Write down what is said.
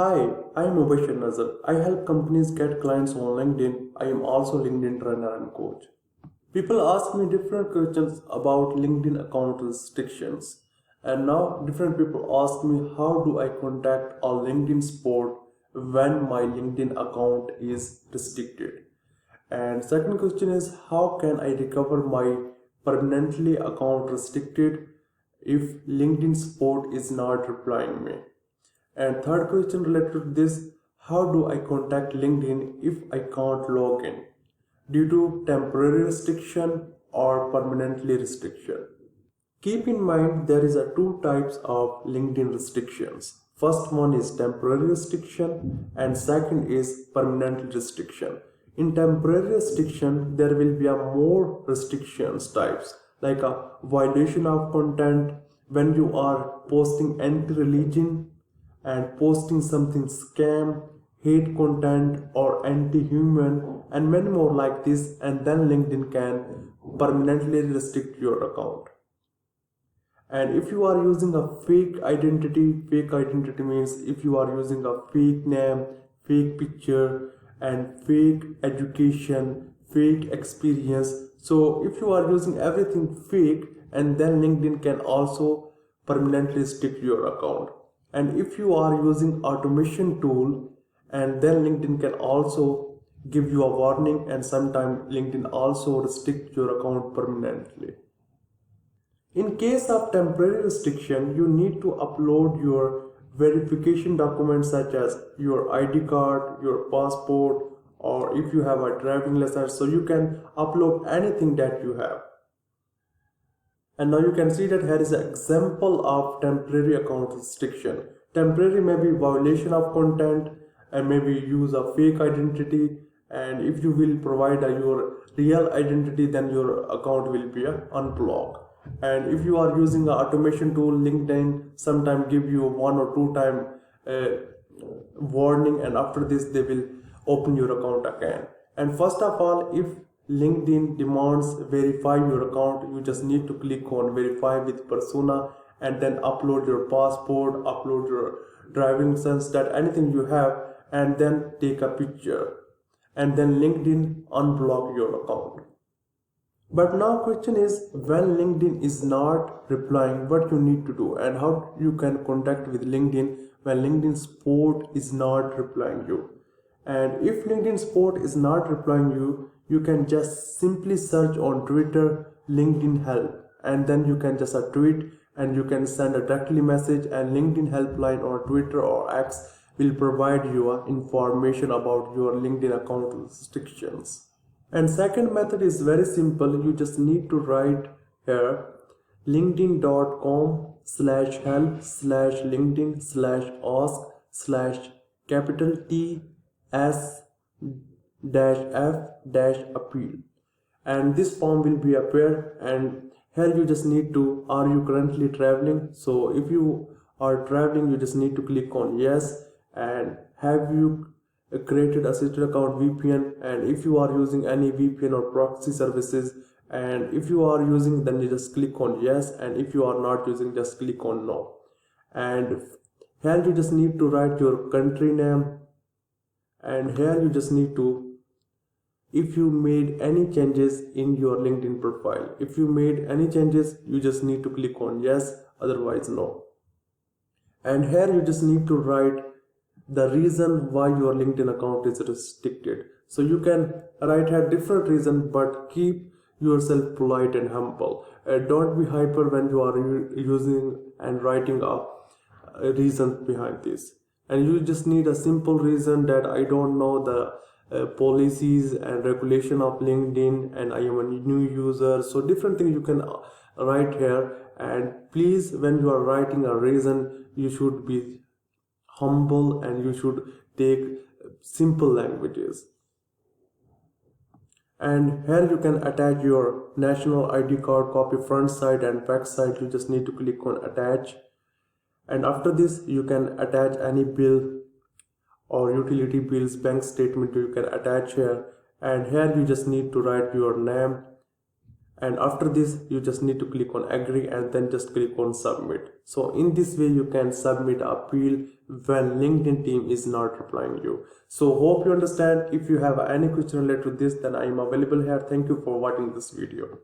Hi, I am Mubashir Nazar. I help companies get clients on LinkedIn. I am also LinkedIn trainer and coach. People ask me different questions about LinkedIn account restrictions. And now different people ask me how do I contact a LinkedIn support when my LinkedIn account is restricted. And second question is how can I recover my permanently account restricted if LinkedIn support is not replying me. And third question related to this, how do I contact LinkedIn if I can't log in due to temporary restriction or permanently restriction? Keep in mind there is a two types of LinkedIn restrictions. First one is temporary restriction and second is permanent restriction. In temporary restriction, there will be a more restrictions types like a violation of content when you are posting anti-religion and posting something scam, hate content or anti-human and many more like this, and then LinkedIn can permanently restrict your account. And if you are using a fake identity means if you are using a fake name, fake picture and fake education, fake experience. So if you are using everything fake, and then LinkedIn can also permanently restrict your account. And if you are using automation tool, and then LinkedIn can also give you a warning, and sometimes LinkedIn also restrict your account permanently. In case of temporary restriction, you need to upload your verification documents such as your ID card, your passport, or if you have a driving license, so you can upload anything that you have. And now you can see that here is an example of temporary account restriction. Temporary may be violation of content and maybe use a fake identity, and if you will provide your real identity, then your account will be unblocked. And if you are using an automation tool, LinkedIn sometimes give you one or two time warning, and after this they will open your account again. And first of all, if LinkedIn demands verify your account, you just need to click on verify with persona and then upload your passport, upload your driving license, that anything you have, and then take a picture, and then LinkedIn unblock your account. But now question is, when LinkedIn is not replying, what you need to do and how you can contact with LinkedIn when LinkedIn support is not replying you. And if LinkedIn support is not replying you, you can just simply search on Twitter LinkedIn help, and then you can just tweet and you can send a directly message, and LinkedIn helpline or Twitter or X will provide you information about your LinkedIn account restrictions. And second method is very simple. You just need to write here linkedin.com/help/linkedin/ask/capital T S F appeal, and this form will be appear. And here you just need to, are you currently traveling? So if you are traveling, you just need to click on yes. And have you created assisted account VPN? And if you are using any VPN or proxy services, and if you are using, then you just click on yes, and if you are not using, just click on no. And here you just need to write your country name, and here you just need to, if you made any changes in your LinkedIn profile, if you made any changes, you just need to click on yes, otherwise no. And here you just need to write the reason why your LinkedIn account is restricted. So you can write here different reason, but keep yourself polite and humble. Don't be hyper when you are using and writing a reason behind this. And you just need a simple reason that I don't know the policies and regulation of LinkedIn, and I am a new user. So different things you can write here. And please, when you are writing a reason, you should be humble and you should take simple languages. And here you can attach your national ID card copy, front side and back side. You just need to click on attach, and after this you can attach any bill or utility bills, bank statement you can attach here. And here you just need to write your name, and after this you just need to click on agree and then just click on submit. So in this way you can submit appeal when LinkedIn team is not replying you. So hope you understand. If you have any question related to this, then I am available here. Thank you for watching this video.